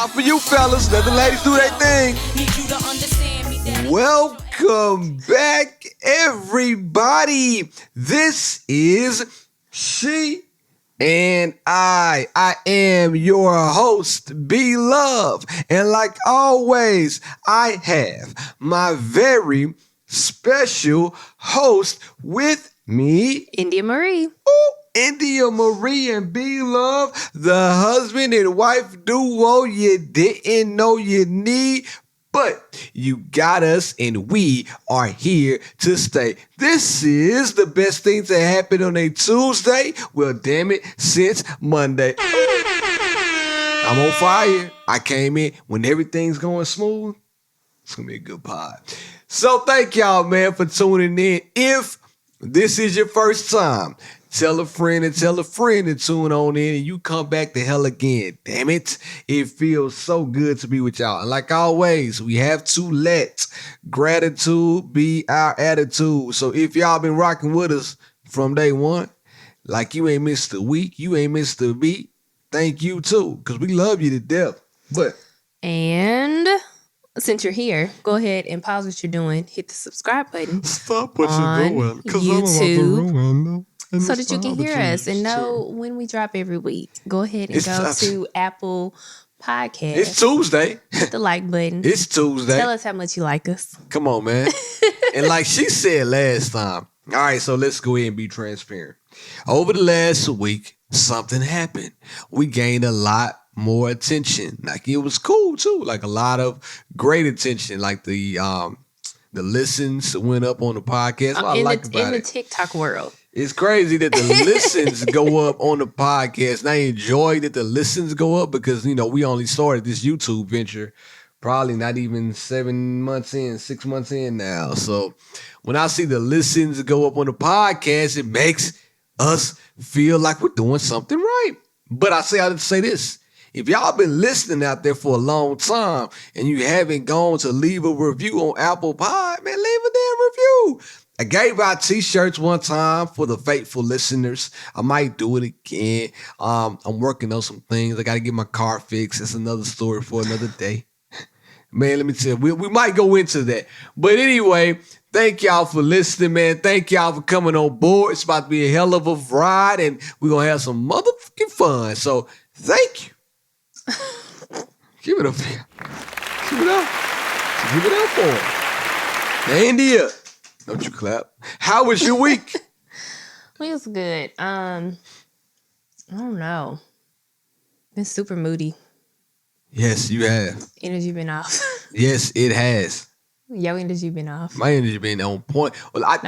Top for you fellas. Let the ladies do their thing. Welcome back, everybody. This is She and I. I am your host, B Love. And like always, I have my very special host with me, India Marie. Ooh, India Marie and B Love, the husband and wife duo you didn't know you need, but you got us and we are here to stay. This is the best thing to happen on a Tuesday. Well, damn it, since Monday. I'm on fire. I came in when everything's going smooth. It's going to be a good pod. So thank y'all, man, for tuning in. If this is your first time, tell a friend to tune on in and you come back to hell again. Damn it. It feels so good to be with y'all. And like always, we have to let gratitude be our attitude. So if y'all been rocking with us from day one, like you ain't missed a week, you ain't missed a beat, thank you too, because we love you to death. And since you're here, go ahead and pause what you're doing. Hit the subscribe button. Stop what on you're doing. YouTube, so that you can hear us and know when we drop every week. Go ahead and go to Apple Podcasts. It's Tuesday. Hit the like button. It's Tuesday. Tell us how much you like us. Come on, man. And like she said last time. All right, so let's go ahead and be transparent. Over the last week, something happened. We gained a lot more attention. Like it was cool too. Like a lot of great attention. Like the listens went up on the podcast. What I like about in the TikTok world. It's crazy that the listens go up on the podcast. And I enjoy that the listens go up because, you know, we only started this YouTube venture probably not even 6 months in now. So when I see the listens go up on the podcast, it makes us feel like we're doing something right. But I have to say this. If y'all been listening out there for a long time and you haven't gone to leave a review on Apple Pod, man, leave a damn review. I gave out t-shirts one time for the faithful listeners. I might do it again. I'm working on some things. I got to get my car fixed. It's another story for another day. Man, let me tell you, we might go into that. But anyway, thank y'all for listening, man. Thank y'all for coming on board. It's about to be a hell of a ride, and we're going to have some motherfucking fun. So thank you. Give it up. Give it up. Give it up for him. Now, India, don't you clap. How was your week? It was good. I don't know. Been super moody. Yes, you have. Energy been off. Yes, it has. Your energy been off. My energy been on point. Well, I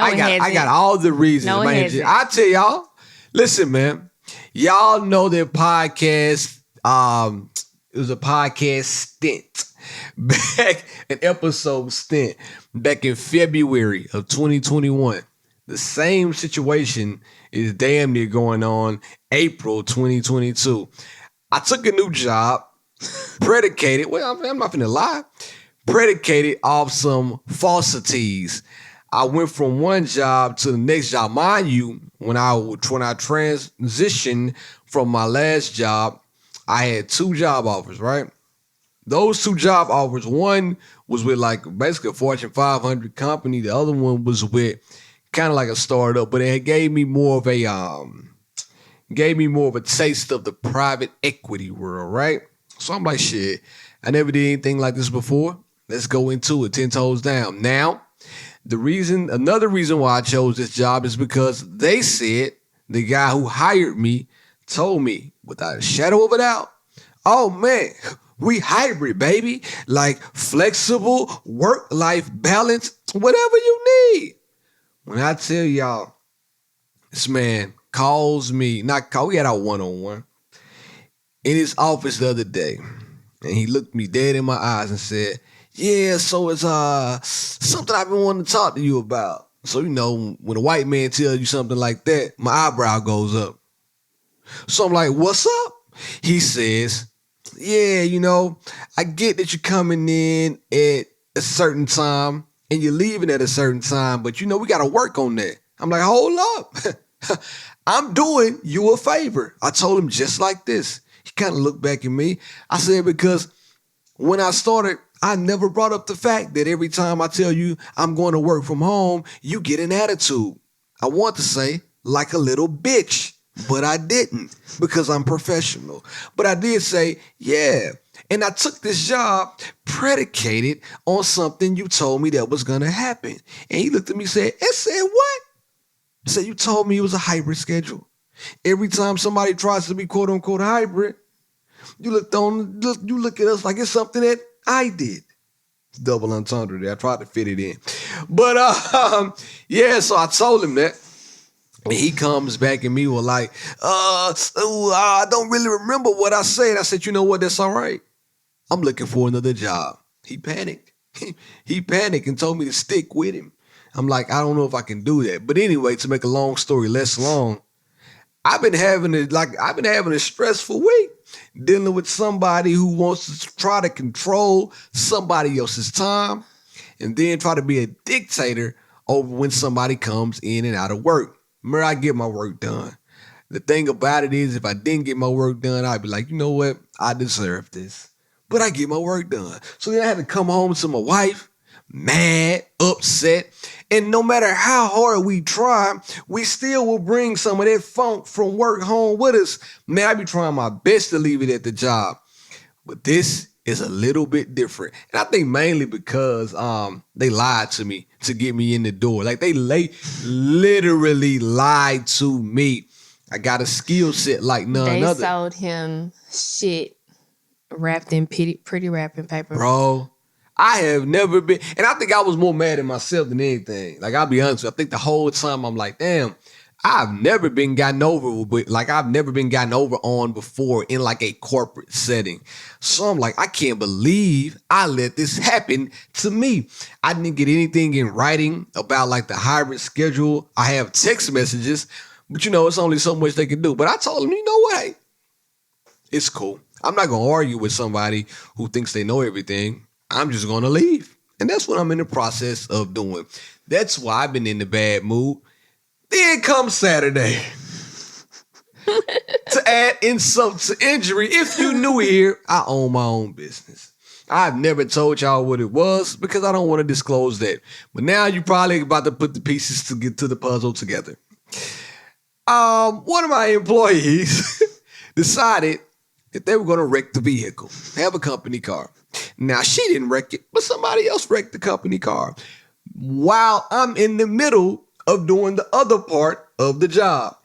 got all the reasons. No, my energy. I tell y'all, listen, man. Y'all know that podcast. It was a podcast stint back an episode stint back in February of 2021. The same situation is damn near going on April 2022. I took a new job predicated. Well, I'm not finna lie. Predicated off some falsities. I went from one job to the next job. Mind you, when I transitioned from my last job, I had 2 job offers, right? Those 2 job offers, one was with like basically a Fortune 500 company. The other one was with kind of like a startup, but it gave me more of a taste of the private equity world, right? So I'm like, shit, I never did anything like this before. Let's go into it 10 toes down. Now, another reason why I chose this job is because they said the guy who hired me told me without a shadow of a doubt, oh man, we hybrid, baby. Like flexible work-life balance, whatever you need. When I tell y'all, this man calls me, we had our one-on-one in his office the other day. And he looked me dead in my eyes and said, yeah, so it's something I've been wanting to talk to you about. So, you know, when a white man tells you something like that, my eyebrow goes up. So I'm like, what's up? He says, yeah, you know, I get that you're coming in at a certain time and you're leaving at a certain time, but you know, we got to work on that. I'm like, hold up. I'm doing you a favor. I told him just like this. He kind of looked back at me. I said, because when I started, I never brought up the fact that every time I tell you I'm going to work from home, you get an attitude. I want to say like a little bitch, but I didn't because I'm professional. But I did say, yeah. And I took this job predicated on something you told me that was going to happen. And he looked at me and said, what? I said, you told me it was a hybrid schedule. Every time somebody tries to be quote unquote hybrid, you look at us like it's something that I did. Double entendre there. I tried to fit it in. But yeah, so I told him that. And he comes back and me was like, I don't really remember what I said. I said, you know what, that's all right. I'm looking for another job. He panicked. He panicked and told me to stick with him. I'm like, I don't know if I can do that. But anyway, to make a long story less long, I've been having a stressful week dealing with somebody who wants to try to control somebody else's time and then try to be a dictator over when somebody comes in and out of work. Remember, I get my work done. The thing about it is, if I didn't get my work done, I'd be like, you know what? I deserve this. But I get my work done. So then I had to come home to my wife, mad, upset. And no matter how hard we try, we still will bring some of that funk from work home with us. Man, I be trying my best to leave it at the job. But this is a little bit different. And I think mainly because they lied to me to get me in the door. Like they literally lied to me. I got a skill set like none other. They sold him shit wrapped in pretty wrapping paper. Bro, I have never been, and I think I was more mad at myself than anything. Like, I'll be honest with you, I think the whole time I'm like, damn, I've never been gotten over, but like I've never been gotten over on before in like a corporate setting. So I'm like, I can't believe I let this happen to me. I didn't get anything in writing about like the hybrid schedule. I have text messages, but you know, it's only so much they can do. But I told them, you know what? Hey, it's cool. I'm not going to argue with somebody who thinks they know everything. I'm just going to leave. And that's what I'm in the process of doing. That's why I've been in the bad mood. Then comes Saturday. To add insult to injury, if you new here, I own my own business. I've never told y'all what it was because I don't want to disclose that. But now you're probably about to put the pieces to get to the puzzle together. One of my employees decided that they were going to wreck the vehicle, have a company car. Now, she didn't wreck it, but somebody else wrecked the company car while I'm in the middle of doing the other part of the job.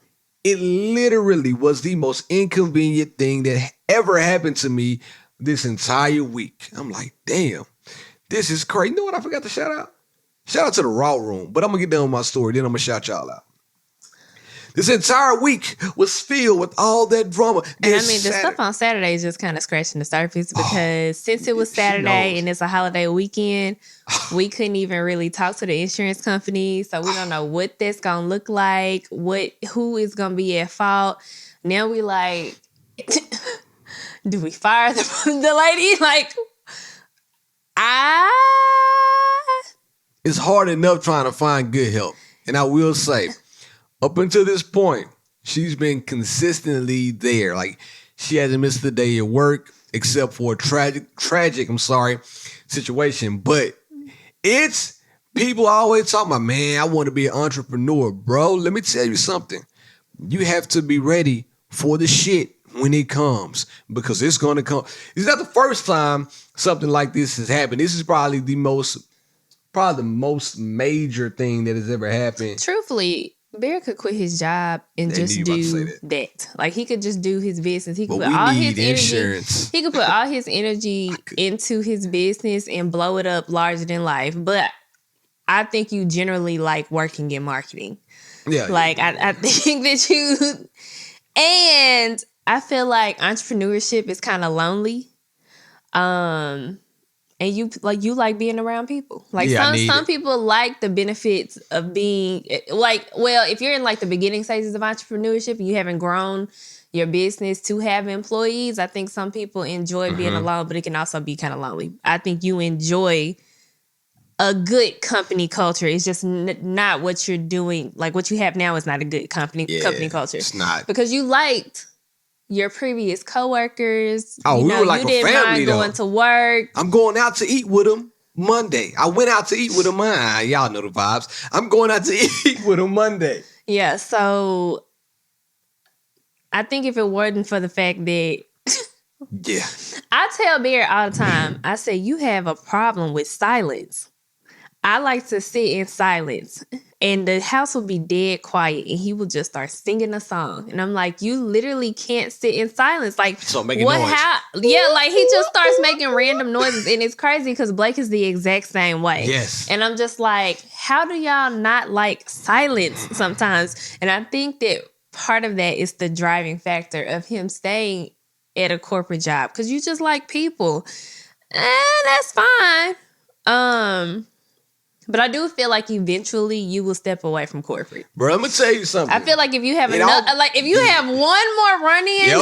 It literally was the most inconvenient thing that ever happened to me this entire week. I'm like, damn, this is crazy. You know what I forgot to shout out? Shout out to the Raw Room, but I'm going to get done with my story, then I'm going to shout y'all out. This entire week was filled with all that drama. And I mean, the stuff on Saturday is just kind of scratching the surface because since it was Saturday and it's a holiday weekend, we couldn't even really talk to the insurance company. So we don't know what that's going to look like, who is going to be at fault. Now we like, do we fire the lady? Like, It's hard enough trying to find good help. And I will say, up until this point, she's been consistently there. Like, she hasn't missed a day at work except for a tragic situation. But it's people always talking about, man, I want to be an entrepreneur. Bro, let me tell you something. You have to be ready for the shit when it comes because it's going to come. It's not the first time something like this has happened. This is probably the most major thing that has ever happened. Truthfully, Bear could quit his job and just do that. Like, he could just do his business. He could put all his energy. He could put all his energy into his business and blow it up larger than life. But I think you generally like working in marketing. Yeah. Like, I think that you, and I feel like entrepreneurship is kind of lonely. And you like being around people. Like, some people like the benefits of being like, well, if you're in like the beginning stages of entrepreneurship and you haven't grown your business to have employees, I think some people enjoy being alone, but it can also be kind of lonely. I think you enjoy a good company culture. It's just not what you're doing. Like, what you have now is not a good company culture. It's not. Because you liked your previous coworkers. Oh, we were like you a didn't family, mind going though. to work. I'm going out to eat with them Monday. I went out to eat with them. Y'all know the vibes. I'm going out to eat with them Monday. Yeah, so I think if it wasn't for the fact that yeah, I tell Bear all the time, I say, you have a problem with silence. I like to sit in silence and the house will be dead quiet and he will just start singing a song. And I'm like, you literally can't sit in silence. Like, so making noise. Yeah, like he just starts making random noises. And it's crazy because Blake is the exact same way. Yes. And I'm just like, how do y'all not like silence sometimes? And I think that part of that is the driving factor of him staying at a corporate job because you just like people. And that's fine. But I do feel like eventually you will step away from corporate. Bro, I'm gonna tell you something. I feel like if you have if you have one more run in,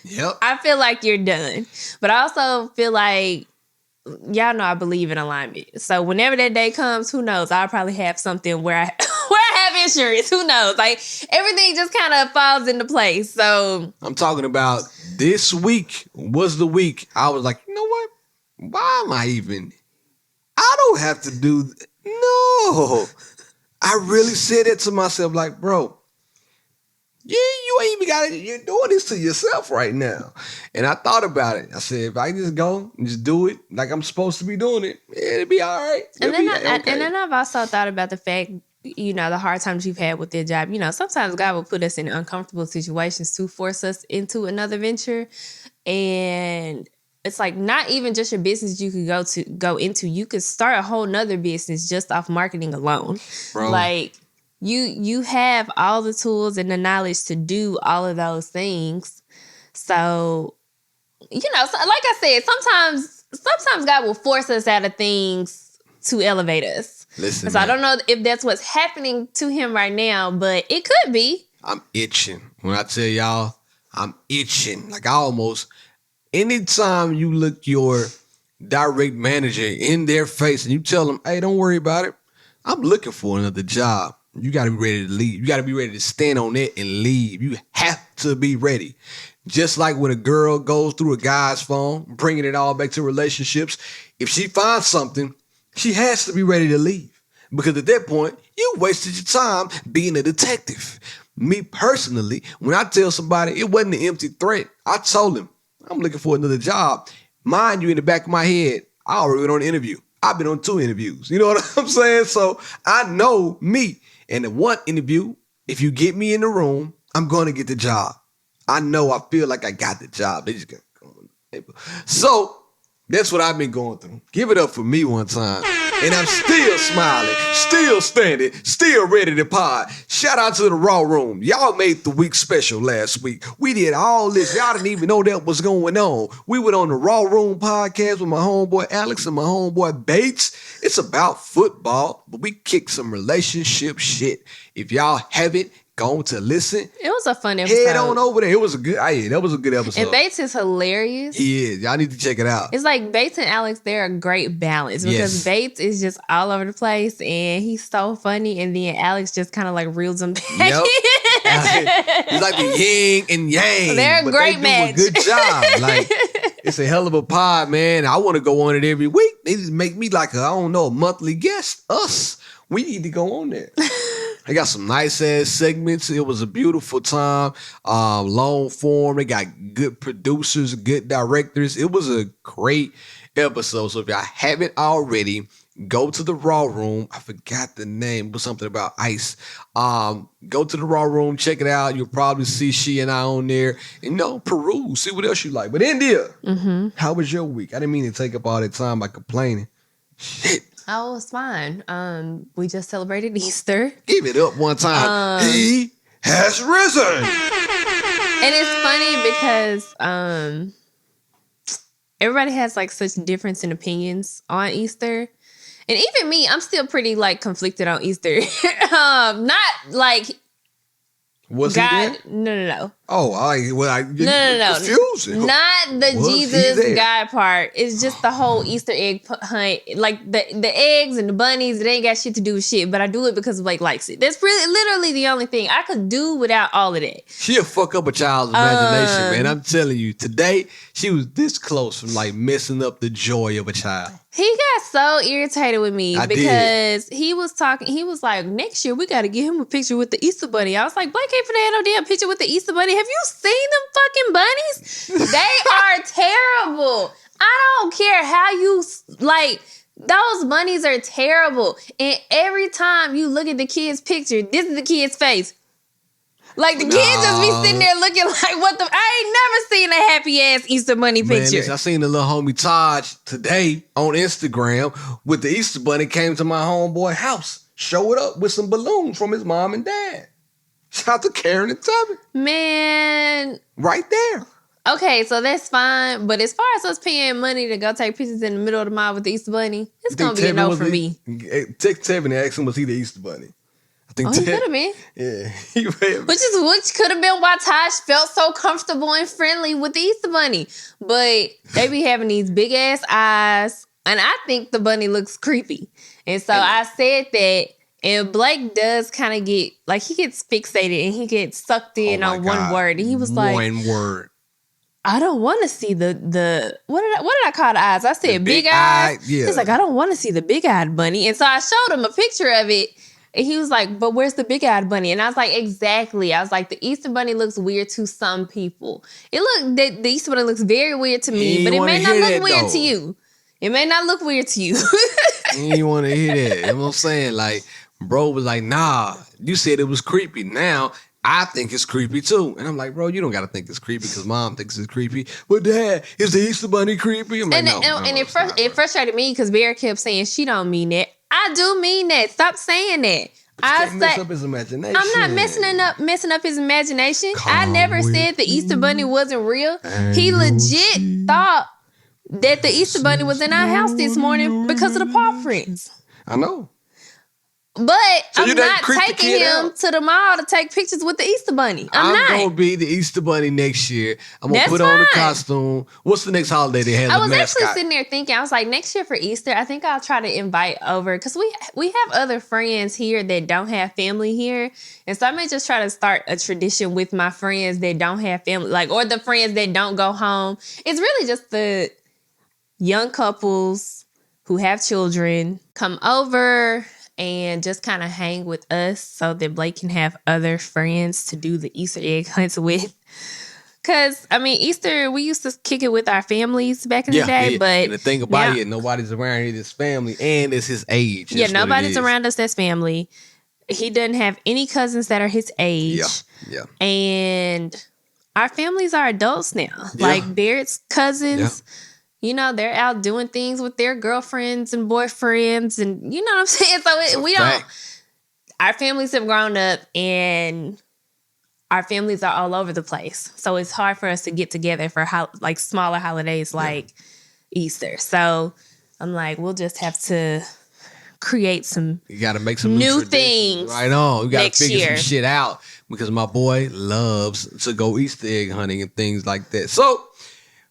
yep. I feel like you're done. But I also feel like y'all know I believe in alignment. So whenever that day comes, who knows? I'll probably have something where I have insurance. Who knows? Like everything just kind of falls into place. So I'm talking about this week was the week I was like, you know what? Why am I even? I don't have to do. No, I really said it to myself, like, bro, you ain't even got it. You're doing this to yourself right now. And I thought about it. I said, if I just go and just do it like I'm supposed to be doing it, it'll be all right. And then I've also thought about the fact, the hard times you've had with their job. Sometimes God will put us in uncomfortable situations to force us into another venture. And it's like not even just your business you could go into. You could start a whole nother business just off marketing alone. Bro. Like you have all the tools and the knowledge to do all of those things. So, like I said, sometimes God will force us out of things to elevate us. Listen, so I don't know if that's what's happening to him right now, but it could be. I'm itching. When I tell y'all, I'm itching. Like I almost... Anytime you look your direct manager in their face and you tell them, hey, don't worry about it. I'm looking for another job. You got to be ready to leave. You got to be ready to stand on it and leave. You have to be ready. Just like when a girl goes through a guy's phone, bringing it all back to relationships, if she finds something, she has to be ready to leave. Because at that point, you wasted your time being a detective. Me personally, when I tell somebody it wasn't an empty threat, I told him, I'm looking for another job. Mind you, in the back of my head, I already went on an interview. I've been on 2 interviews. You know what I'm saying? So I know me. And the one interview, if you get me in the room, I'm going to get the job. I know I feel like I got the job. They just got to go on the table. So that's what I've been going through. Give it up for me one time. And I'm still smiling, still standing, still ready to pod. Shout out to the Raw Room. Y'all made the week special last week. We did all this. Y'all didn't even know that was going on. We went on the Raw Room podcast with my homeboy Alex and my homeboy Bates. It's about football, but we kicked some relationship shit. If y'all haven't gone to listen, it was a fun episode. Head on over there. It was a good. That was a good episode. And Bates is hilarious. He is. Y'all need to check it out. It's like Bates and Alex, they're a great balance because Bates is just all over the place and he's so funny, and then Alex just kind of like reels him back. Yep. He's like the yin and yang. They're a great match. Good job. Like it's a hell of a pod, man. I want to go on it every week. They just make me like a monthly guest. Us. We need to go on there. They got some nice ass segments. It was a beautiful time. Long form. They got good producers, good directors. It was a great episode. So if y'all haven't already, go to the Raw Room. I forgot the name. It was something about ice. Go to the Raw Room. Check it out. You'll probably see she and I on there. And peruse. See what else you like. But India, how was your week? I didn't mean to take up all that time by complaining. Shit. Oh, it's fine. We just celebrated Easter. Give it up one time. He has risen. And it's funny because everybody has like such difference in opinions on Easter. And even me, I'm still pretty like conflicted on Easter. Not like was God. He there? No. Oh, No. confusing. Not the Jesus God part. It's just the whole Easter egg hunt. Like the eggs and the bunnies, it ain't got shit to do with shit. But I do it because Blake likes it. That's really literally the only thing I could do without all of that. She'll fuck up a child's imagination, man. I'm telling you. Today, she was this close from like messing up the joy of a child. He got so irritated with me because he was talking. He was like, next year we got to get him a picture with the Easter bunny. I was like, Blake ain't finna have no damn picture with the Easter bunny. Have you seen them fucking bunnies? They are terrible. I don't care how you like. Those bunnies are terrible. And every time you look at the kid's picture, this is the kid's face. Like, the kids just be sitting there looking like, what the... I ain't never seen a happy-ass Easter Bunny picture. Man, I seen the little homie Taj today on Instagram with the Easter Bunny, came to my homeboy house, showed up with some balloons from his mom and dad. Shout out to Karen and Tubby. Man. Right there. Okay, so that's fine. But as far as us paying money to go take pictures in the middle of the mall with the Easter Bunny, it's going to be a no for me. Text Tevin and ask him, was he the Easter Bunny? He could have been. Yeah. Which could have been why Taj felt so comfortable and friendly with the Easter Bunny. But they be having these big ass eyes. And I think the bunny looks creepy. And so I said that. And Blake does kind of get, like, he gets fixated and he gets sucked in on one word. And he was like, one word. I don't want to see the what did I call the eyes? I said big eyes. Yeah. He's like, I don't want to see the big-eyed bunny. And so I showed him a picture of it. And he was like, but where's the big-eyed bunny? And I was like, exactly. I was like, the Easter Bunny looks weird to some people. The Easter Bunny looks very weird to me, but it may not look weird to you. It may not look weird to you. You ain't want to hear that. You know what I'm saying? Like, bro was like, nah, you said it was creepy. Now, I think it's creepy too. And I'm like, bro, you don't got to think it's creepy because mom thinks it's creepy. But dad, is the Easter Bunny creepy? I'm like, it frustrated me because Bear kept saying she don't mean that. I do mean that. Stop saying that. Mess up his imagination. I'm not messing up his imagination. I never said the Easter Bunny wasn't real. He legit thought that the Easter Bunny was in our house this morning because of the paw prints. I know. But so I'm not taking him to the mall to take pictures with the Easter Bunny. I'm not. going to be the Easter Bunny next year. I'm going to put on the costume. What's the next holiday they have? I was actually sitting there thinking, I was like, next year for Easter, I think I'll try to invite over, because we have other friends here that don't have family here. And so I may just try to start a tradition with my friends that don't have family, like, or the friends that don't go home. It's really just the young couples who have children come over and just kind of hang with us so that Blake can have other friends to do the Easter egg hunts with. Because, I mean, Easter, we used to kick it with our families back in the day. Yeah. But and the thing about it, nobody's around here that's family, and it's his age. Yeah, nobody's around us that's family. He doesn't have any cousins that are his age. Yeah. And our families are adults now. Yeah. Like Barrett's cousins. Yeah. You know, they're out doing things with their girlfriends and boyfriends, and you know what I'm saying? So our families have grown up and our families are all over the place. So it's hard for us to get together for like smaller holidays like Easter. So I'm like, we'll just have to create some You got to make some new things. Right on. You got to figure some shit out because my boy loves to go Easter egg hunting and things like that. So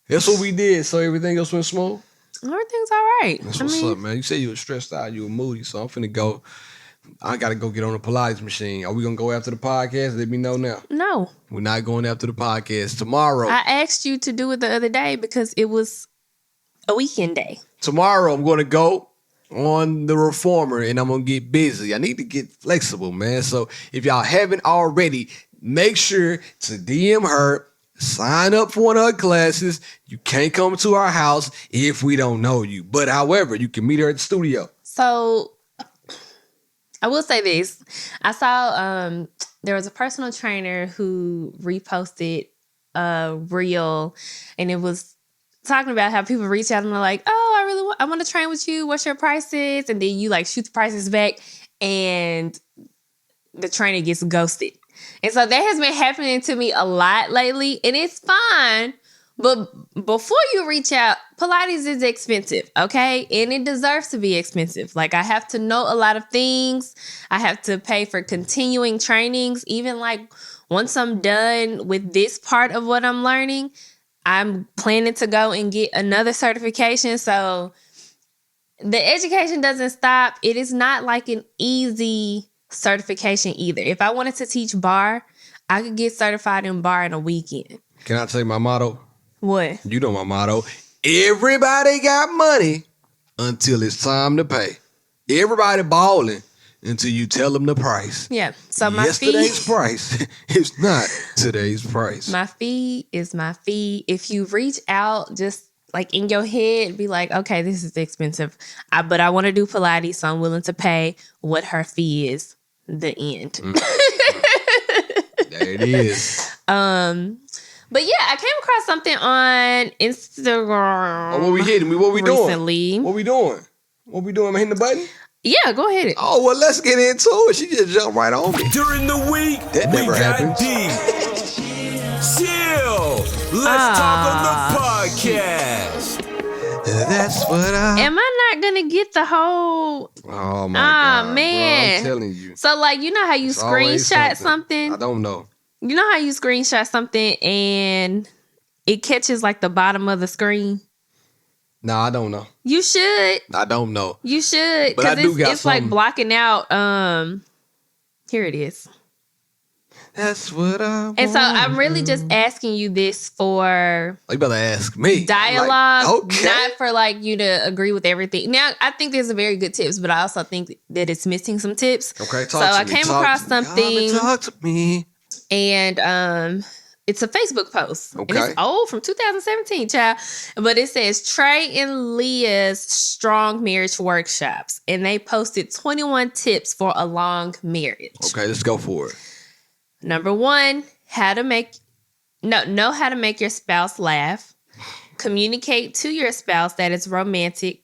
that's what we did. So everything else went smooth? Everything's all right. That's what's up, man. You said you were stressed out. You were moody. So I'm finna go. I got to go get on the Pilates machine. Are we going to go after the podcast? Let me know now. No. We're not going after the podcast. Tomorrow. I asked you to do it the other day because it was a weekend day. Tomorrow I'm going to go on the Reformer and I'm going to get busy. I need to get flexible, man. So if y'all haven't already, make sure to DM her. Sign up for one of her classes. You can't come to our house if we don't know you. But however, you can meet her at the studio. So I will say this. I saw there was a personal trainer who reposted a reel, and it was talking about how people reach out and they're like, oh, I want to train with you. What's your prices? And then you like shoot the prices back and the trainer gets ghosted. And so that has been happening to me a lot lately, and it's fine. But before you reach out, Pilates is expensive, okay? And it deserves to be expensive. Like, I have to know a lot of things. I have to pay for continuing trainings. Even like once I'm done with this part of what I'm learning, I'm planning to go and get another certification. So the education doesn't stop. It is not like an easy certification either. If I wanted to teach bar, I could get certified in bar in a weekend. Can I tell you my motto? What? You know my motto. Everybody got money until it's time to pay. Everybody balling until you tell them the price. Yeah. So yesterday's price is not today's price. My fee is my fee. If you reach out, just like in your head, be like, okay, this is expensive, but I want to do Pilates, so I'm willing to pay what her fee is. The end. There it is. But yeah, I came across something on Instagram. Oh, what we hitting? What we recently. Doing? What we doing? What we doing? Am I hitting the button? Yeah, go ahead. Oh, well, let's get into it. She just jumped right on me. During the week, that never happens. Chill. Let's talk on the podcast. That's what I... Am I not going to get the whole... Oh, my God. Man. Bro, I'm telling you. So, like, you know how you screenshot something? I don't know. You know how you screenshot something and it catches, like, the bottom of the screen? No, I don't know. You should. I don't know. You should. But I do got it's something. Like blocking out. Here it is. That's what I want. And so I'm really just asking you this for... You better ask me. Dialogue. Like, okay. Not for like you to agree with everything. Now, I think there's a very good tips, but I also think that it's missing some tips. Okay, talk so to I me. came across something. Talk to me. And it's a Facebook post. Okay. And it's old, from 2017, child. But it says Trey and Leah's Strong Marriage Workshops. And they posted 21 tips for a long marriage. Okay, let's go for it. Number 1, know how to make your spouse laugh. Communicate to your spouse that it's romantic.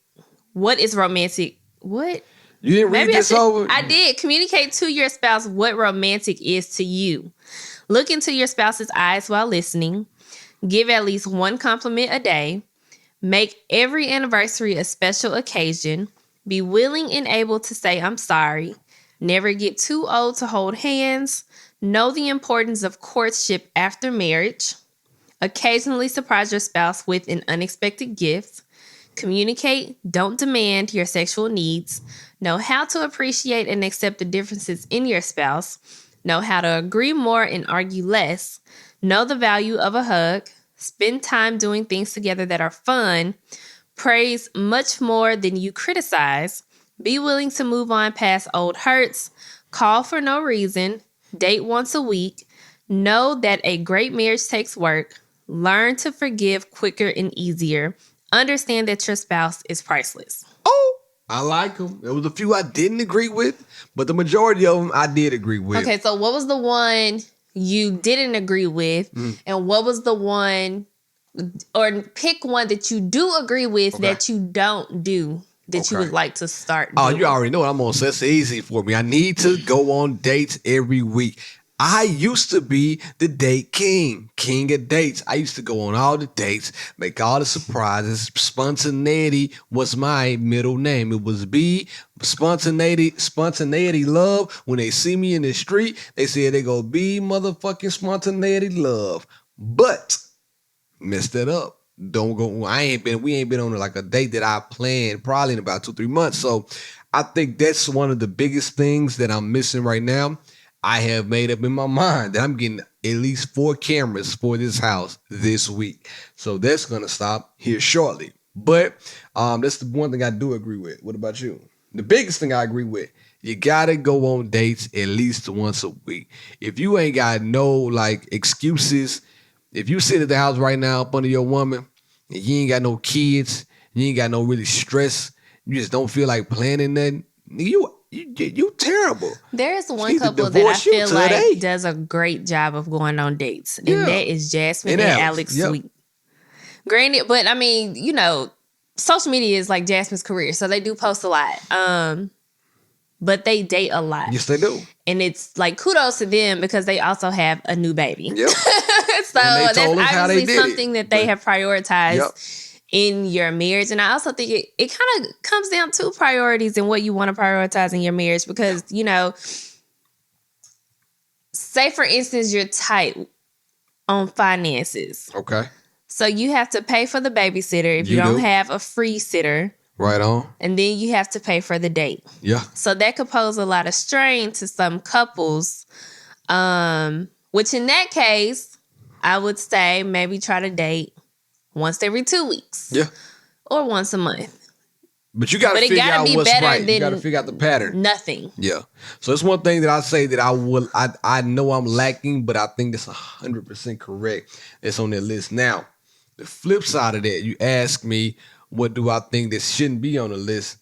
What is romantic? What? You didn't read this over? I did. Communicate to your spouse what romantic is to you. Look into your spouse's eyes while listening. Give at least one compliment a day. Make every anniversary a special occasion. Be willing and able to say, I'm sorry. Never get too old to hold hands. Know the importance of courtship after marriage. Occasionally surprise your spouse with an unexpected gift. Communicate. Don't demand your sexual needs. Know how to appreciate and accept the differences in your spouse. Know how to agree more and argue less. Know the value of a hug. Spend time doing things together that are fun. Praise much more than you criticize. Be willing to move on past old hurts. Call for no reason. Date once a week. Know that a great marriage takes work. Learn to forgive quicker and easier. Understand that your spouse is priceless. Oh, I like them. There was a few I didn't agree with, but the majority of them I did agree with. Okay, so what was the one you didn't agree with? And what was the one, or pick one that you do agree with that you don't do, that you would like to start doing? Oh, you already know what I'm going to say. It's easy for me. I need to go on dates every week. I used to be the date king of dates. I used to go on all the dates, make all the surprises. Spontaneity was my middle name. It was B, spontaneity love. When they see me in the street, they say they go B motherfucking spontaneity love. But messed it up. Don't go. We ain't been on like a date that I planned probably in about 2-3 months. So I think that's one of the biggest things that I'm missing right now. I have made up in my mind that I'm getting at least 4 cameras for this house this week. So that's going to stop here shortly. But that's the one thing I do agree with. What about you? The biggest thing I agree with, you got to go on dates at least once a week. If you ain't got no like excuses, if you sit at the house right now up under your woman and you ain't got no kids, you ain't got no really stress, you just don't feel like planning nothing, you terrible. There is one couple that I feel like does a great job of going on dates, and that is Jasmine and Alex Sweet. Granted, but I mean, you know, social media is like Jasmine's career, so they do post a lot. But they date a lot. Yes, they do. And it's like kudos to them because they also have a new baby. Yep. So that's obviously something that they have prioritized in your marriage. And I also think it kind of comes down to priorities and what you want to prioritize in your marriage because, you know, say for instance, you're tight on finances. Okay. So you have to pay for the babysitter if you don't have a free sitter. Right on. And then you have to pay for the date. Yeah. So that could pose a lot of strain to some couples. Which in that case, I would say maybe try to date once every 2 weeks. Yeah. Or once a month. But you got to figure out what's right. You got to figure out the pattern. Nothing. Yeah. So it's one thing that I say that I know I'm lacking, but I think that's 100% correct. It's on that list. Now, the flip side of that, you ask me, what do I think that shouldn't be on the list?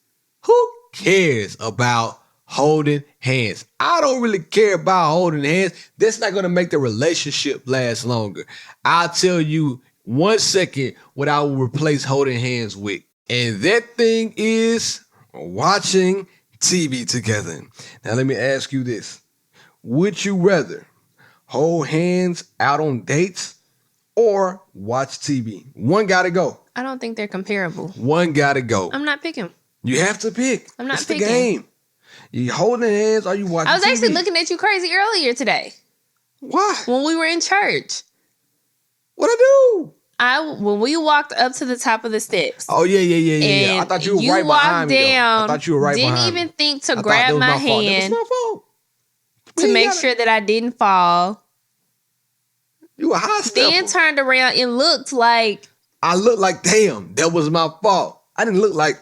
Who cares about holding hands? I don't really care about holding hands. That's not going to make the relationship last longer. I'll tell you 1 second what I will replace holding hands with. And that thing is watching TV together. Now, let me ask you this. Would you rather hold hands out on dates or watch TV? One got to go. I don't think they're comparable. One got to go. I'm not picking. You have to pick. I'm not it's picking. The game. You holding hands or you watching TV? I was actually looking at you crazy earlier today. Why? When we were in church. What'd I do? When we walked up to the top of the steps. Oh, yeah. I thought you were right behind me. Down, I thought you were right behind me. Didn't even think to grab my hand. That was my fault. To make sure that I didn't fall. You were high stepper. Then turned around and looked like. I looked like, damn, that was my fault. I looked like,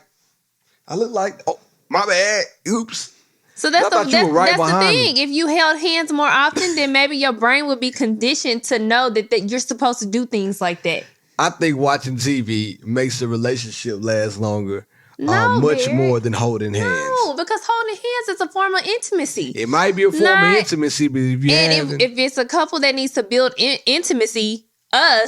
oh, my bad. Oops. So that's the thing. If you held hands more often, then maybe your brain would be conditioned to know that you're supposed to do things like that. I think watching TV makes the relationship last longer. Much more than holding hands. No, because holding hands is a form of intimacy. It might be a form of intimacy, but if you if it's a couple that needs to build intimacy, then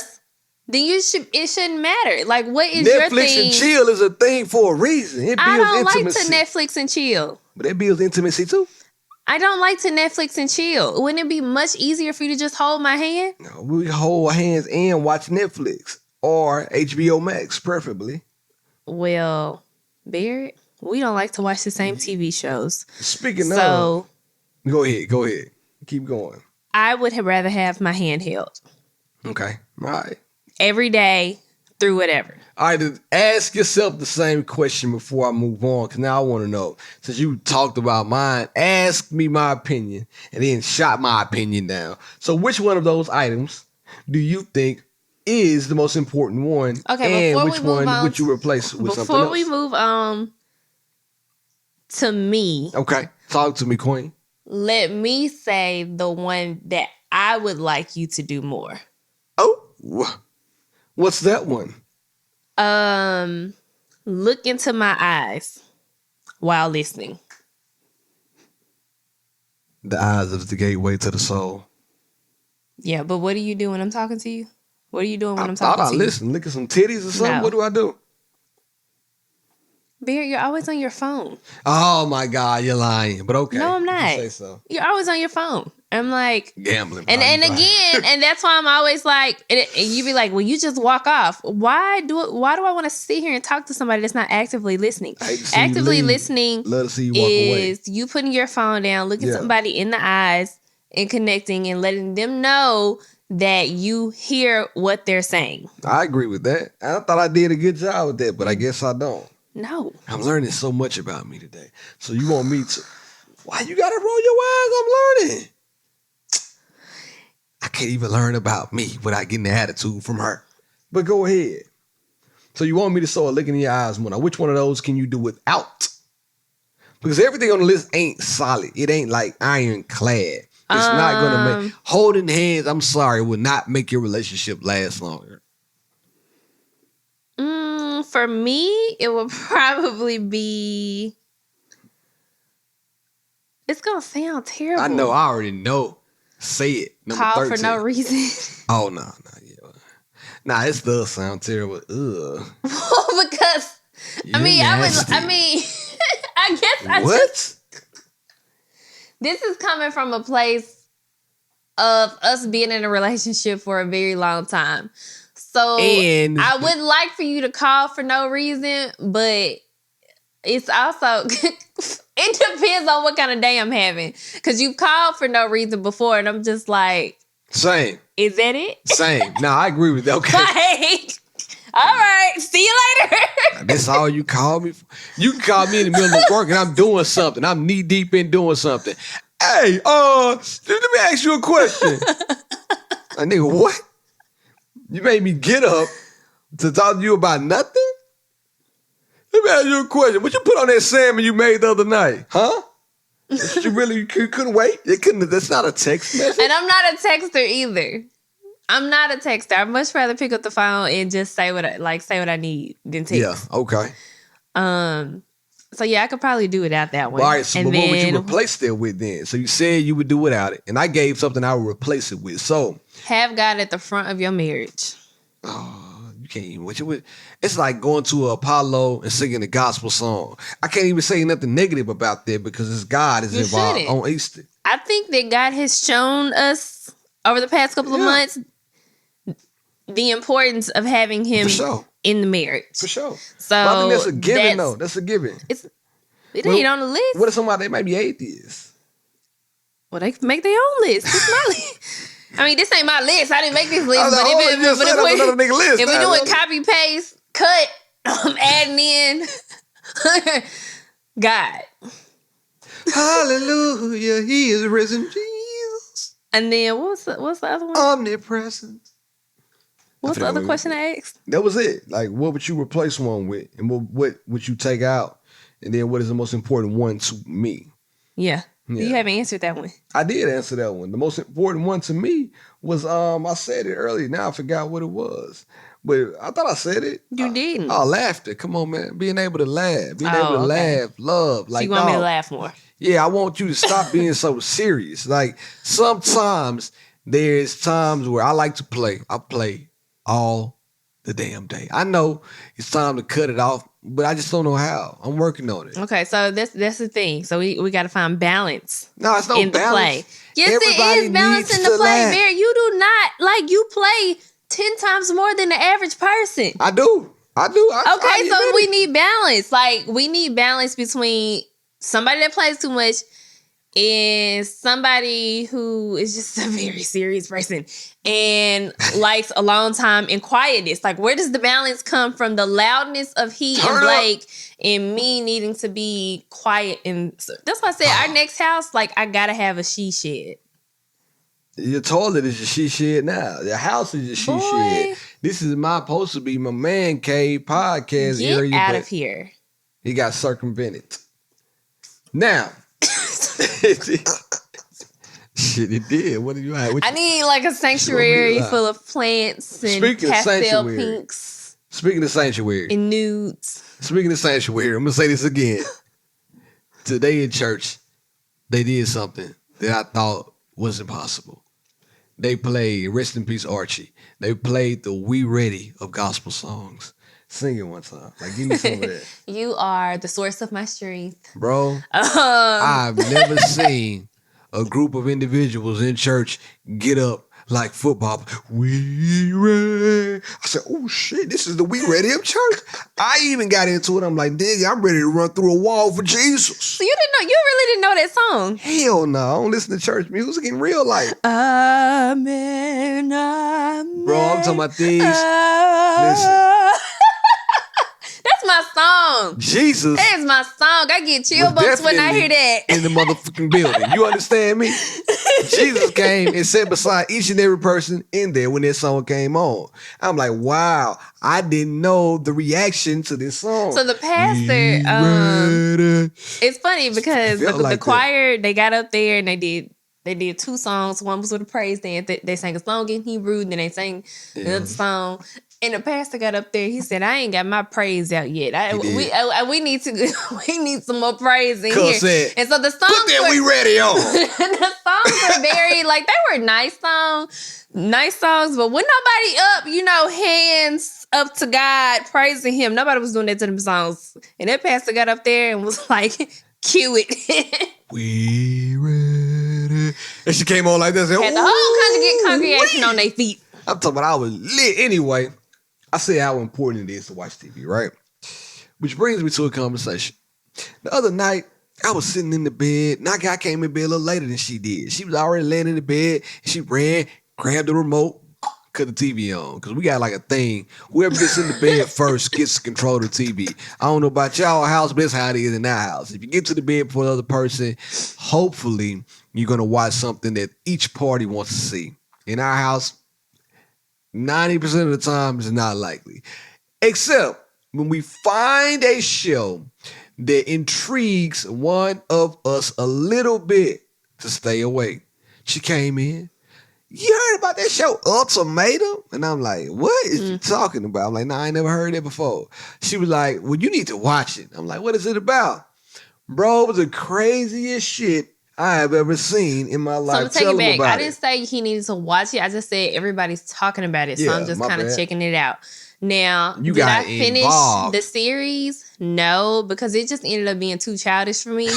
it shouldn't matter. Like, what is your thing? Netflix and chill is a thing for a reason. It builds I don't intimacy. like to Netflix and chill. But it builds intimacy too. I don't like to Netflix and chill. Wouldn't it be much easier for you to just hold my hand? No, we hold hands and watch Netflix or HBO Max, preferably. Well, Barrett, we don't like to watch the same TV shows. Speaking of, go ahead. Keep going. I would have rather have my hand held. Okay, all right. Every day, through whatever. All right, ask yourself the same question before I move on, because now I want to know. Since you talked about mine, ask me my opinion and then shot my opinion down. So which one of those items do you think is the most important one? Okay, and which one would you replace with something else? Before we move on to me. Okay, talk to me, Queen. Let me say the one that I would like you to do more. Oh, what's that one? Look into my eyes while listening. The eyes is the gateway to the soul. Yeah, but what do you do when I'm talking to you? What are you doing when I'm talking to you? I listen, look at some titties or something. No. What do I do? Bear, you're always on your phone. Oh my God, you're lying. But okay. No, I'm not. Say so. You're always on your phone. I'm like gambling. And again, and that's why I'm always like, and you be like, well, you just walk off. Why do I want to sit here and talk to somebody that's not actively listening? Actively listening Love to see you walk away. You putting your phone down, looking somebody in the eyes and connecting and letting them know that you hear what they're saying. I agree with that. I thought I did a good job with that, but I guess I don't. No. I'm learning so much about me today. So you want me to... Why you gotta roll your eyes? I'm learning. I can't even learn about me without getting the attitude from her. But go ahead. So you want me to start looking in your eyes more. Now, which one of those can you do without? Because everything on the list ain't solid. It ain't like ironclad. It's not going to make... Holding hands, I'm sorry, will not make your relationship last longer. For me, it would probably be... It's going to sound terrible. I know. I already know. Say it. Number Call 13. for no reason. Oh, no. Yeah. Nah, it does sound terrible. Ugh. Because, You're nasty. I guess What? This is coming from a place of us being in a relationship for a very long time. So I would like for you to call for no reason, but it's also It depends on what kind of day I'm having. Because you called for no reason before, and I'm just like... Same. Is that it? Same. No, I agree with that. Okay. Like, all right. See you later. That's all you call me for? You can call me in the middle of work and I'm doing something. I'm knee deep in doing something. Hey, let me ask you a question. A nigga, what? You made me get up to talk to you about nothing? Let me ask you a question. What you put on that salmon you made the other night? Huh? You really couldn't wait? That's not a text message. And I'm not a texter either. I'm not a texter. I'd much rather pick up the phone and just say what I need than text. Yeah, okay. So yeah, I could probably do without that one. All right, so but what would you replace it with then? So you said you would do without it, and I gave something I would replace it with. So have God at the front of your marriage. Oh, you can't even. It's like going to Apollo and singing a gospel song. I can't even say nothing negative about that because it's God is involved on Easter. I think that God has shown us over the past couple of months the importance of having Him in the marriage. For sure. So I think that's a given, though. That's a given. It ain't on the list. What if somebody, they might be atheists? Well, they can make their own list. It's my list. I mean, this ain't my list. I didn't make this list. If we're doing copy, paste, cut, I'm adding in God. Hallelujah, He is risen, Jesus. And then what's the other one? Omnipresent. What's the other question I asked? That was it. Like, what would you replace one with? And what would you take out? And then what is the most important one to me? Yeah. You haven't answered that one. I did answer that one. The most important one to me was, I said it earlier. Now I forgot what it was. But I thought I said it. You didn't. Oh, laughter. Come on, man. Being able to laugh. Being able to laugh. Love. So you want me to laugh more? Yeah, I want you to stop being so serious. Like, sometimes there's times where I like to play. I play all the damn day. I know it's time to cut it off, but I just don't know how. I'm working on it. Okay, so that's the thing. So we got to find balance. No, it's no in balance. The play. Yes, Everybody it is balance in the play. Barry, you do not you play 10 times more than the average person. I do. Okay, so we need balance. Like, we need balance between somebody that plays too much and somebody who is just a very serious person and likes alone time and quietness. Like, where does the balance come from? The loudness of and Blake and me needing to be quiet. And so that's why I said our next house, like, I gotta have a she shed. Your toilet is your she shed now. Your house is your she shed. This is supposed to be my man cave podcast area. Get out of here. He got circumvented. Now. Shit, it did. What do you have? I need like a sanctuary full of plants and pastel pinks. Speaking of sanctuary. And nudes. Speaking of sanctuary, I'm going to say this again. Today in church, they did something that I thought was impossible. They played, rest in peace, Archie. They played the We Ready of gospel songs. Sing it one time. Like, give me some of that. You are the source of my strength. Bro, I've never seen a group of individuals in church get up like football. We ready. I said, oh shit, this is the We Ready of church. I even got into it. I'm like, nigga, I'm ready to run through a wall for Jesus. So you really didn't know that song? Hell no. I don't listen to church music in real life. Amen, amen. Bro, I'm talking about these. Listen. That's my song. Jesus. That is my song. I get chill bumps when I hear that. In the motherfucking building. You understand me? Jesus came and sat beside each and every person in there when that song came on. I'm like, wow, I didn't know the reaction to this song. So the pastor, it's funny because the choir, they got up there and they did 2 songs. One was with a praise dance. They sang a song in Hebrew, and then they sang another song. And the pastor got up there. He said, "I ain't got my praise out yet. We need some more praise in here." Said, and so the songs put that We Ready on. The songs were very they were nice songs. But when nobody up, hands up to God, praising Him. Nobody was doing that to them songs. And that pastor got up there and was like, "Cue it." We ready. And she came on like this. Had the whole congregation on their feet. I'm talking about I was lit anyway. I say how important it is to watch TV, right? Which brings me to a conversation. The other night, I was sitting in the bed. And I came in bed a little later than she did. She was already laying in the bed. And she ran, grabbed the remote, cut the TV on. Because we got like a thing. Whoever gets in the bed first gets to control the TV. I don't know about y'all house, but it's how it is in our house. If you get to the bed before the other person, hopefully you're going to watch something that each party wants to see. In our house, 90% of the time it's not likely. Except when we find a show that intrigues one of us a little bit to stay awake. She came in. You heard about that show, Ultimatum? And I'm like, what is you talking about? I'm like, nah, I ain't never heard it before. She was like, well, you need to watch it. I'm like, what is it about? Bro, it was the craziest shit I have ever seen in my life. So I'm gonna take it back. I didn't say he needed to watch it. I just said everybody's talking about it. So I'm just kind of checking it out. Now, did I finish the series? No, because it just ended up being too childish for me.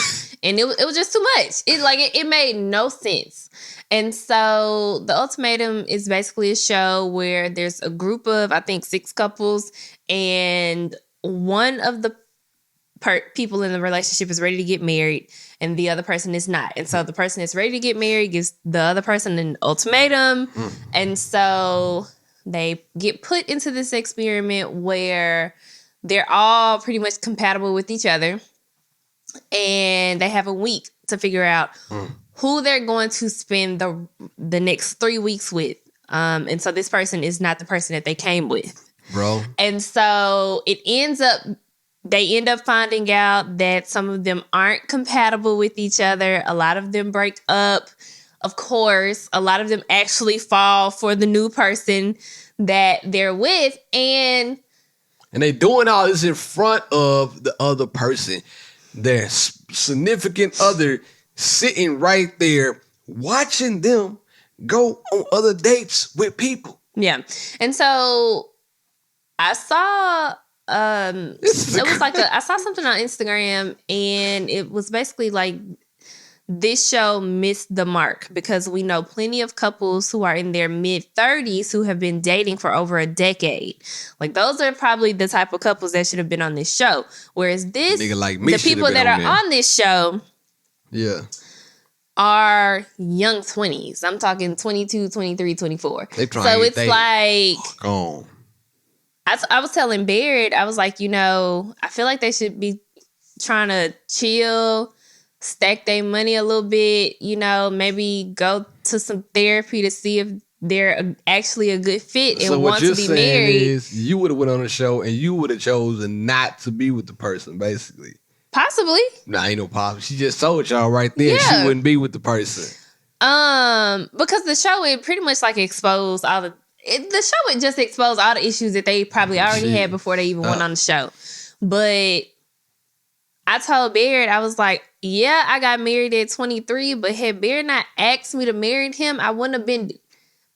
And it was just too much. It made no sense. And so the Ultimatum is basically a show where there's a group of, I think, 6 couples, and one of the people in the relationship is ready to get married and the other person is not. And so the person that's ready to get married gives the other person an ultimatum. And so they get put into this experiment where they're all pretty much compatible with each other. And they have a week to figure out who they're going to spend the next 3 weeks with. And so this person is not the person that they came with. Bro. And so they end up finding out that some of them aren't compatible with each other. A lot of them break up. Of course, a lot of them actually fall for the new person that they're with. And they doing all this in front of the other person. Their significant other sitting right there watching them go on other dates with people. Yeah. And so I saw I saw something on Instagram, and it was basically like this show missed the mark because we know plenty of couples who are in their mid-30s who have been dating for over a decade. Like, those are probably the type of couples that should have been on this show. Whereas the people that are on this show are young 20s. I'm talking 22, 23, 24. So it's like... I was telling Barrett, I was like, I feel like they should be trying to chill, stack their money a little bit, maybe go to some therapy to see if they're actually a good fit and want to be married. So what you're saying is you would have went on a show and you would have chosen not to be with the person, basically. Possibly. Nah, ain't no possible. She just told y'all right there she wouldn't be with the person. Because the show, it pretty much like exposed all the show would just expose all the issues that they probably already had before they even went on the show. But I told Barrett, I was like, yeah, I got married at 23, but had Barrett not asked me to marry him, I wouldn't have been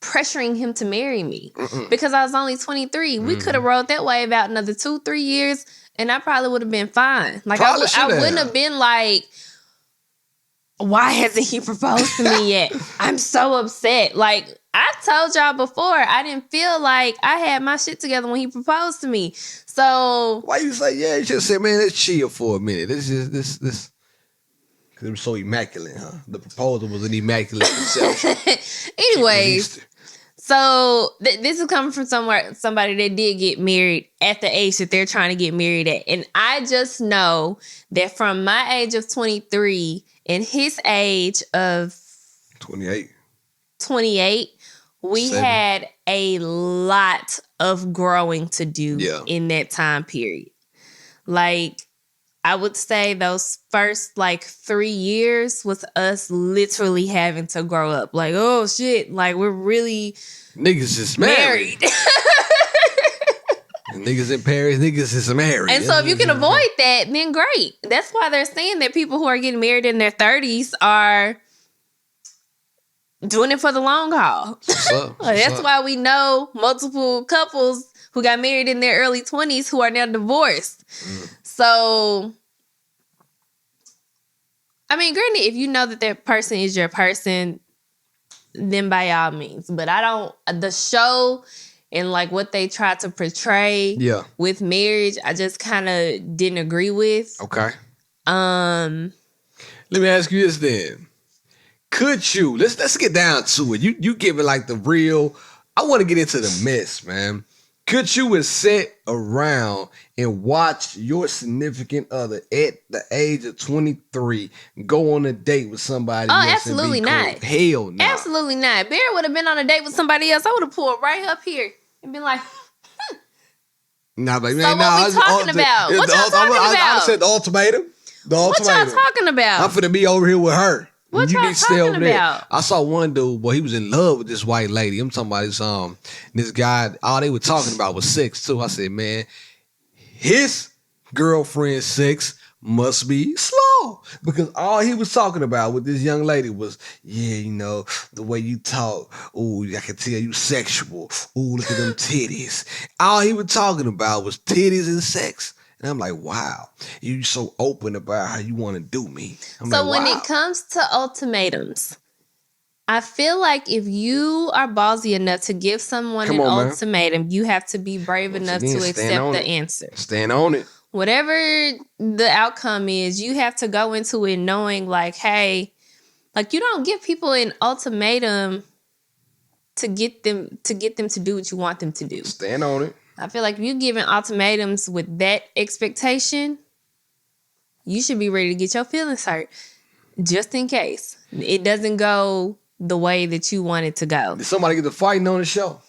pressuring him to marry me because I was only 23. We could have rode that wave out another 2-3 years and I probably would have been fine. Like, I wouldn't have been like, why hasn't he proposed to me yet? I'm so upset. Like, I told y'all before, I didn't feel like I had my shit together when he proposed to me. So why you say, you just said, man, let's chill for a minute. This because it was so immaculate, huh? The proposal was an immaculate conception. Anyways, so this is coming from somebody that did get married at the age that they're trying to get married at. And I just know that from my age of 23 and his age of 28, we had a lot of growing to do in that time period. Like, I would say those first 3 years was us literally having to grow up. Like, oh shit, like we're really niggas is married. Niggas in Paris, niggas is married. And so if you can avoid that, then great. That's why they're saying that people who are getting married in their 30s are doing it for the long haul. That's why we know multiple couples who got married in their early 20s who are now divorced. So, I mean, granted, if you know that person is your person, then by all means. But the show and what they try to portray with marriage, I just kind of didn't agree with. Okay. Let me ask you this then. Could you, let's get down to it. You give it like the real, I want to get into the mess, man. Could you sit around and watch your significant other at the age of 23 go on a date with somebody else? Absolutely not. Hell no. Absolutely not. Bear would have been on a date with somebody else. I would have pulled right up here and been like, Nah, but so what we talking about? What y'all talking about? I said the ultimatum. What y'all talking about? I'm finna be over here with her. What y'all talking about? I saw one dude, boy, he was in love with this white lady. I'm talking about this guy, all they were talking about was sex too. I said, man, his girlfriend's sex must be slow. Because all he was talking about with this young lady was, yeah, you know, the way you talk. Ooh, I can tell you sexual. Ooh, look at them titties. All he was talking about was titties and sex. And I'm like, wow, you so open about how you want to do me. So when it comes to ultimatums, I feel like if you are ballsy enough to give someone an ultimatum, you have to be brave enough to accept the answer. Stand on it. Whatever the outcome is, you have to go into it knowing like, hey, like you don't give people an ultimatum to get them to do what you want them to do. Stand on it. I feel like if you're giving ultimatums with that expectation, you should be ready to get your feelings hurt just in case it doesn't go the way that you want it to go. Did somebody get to fighting on the show?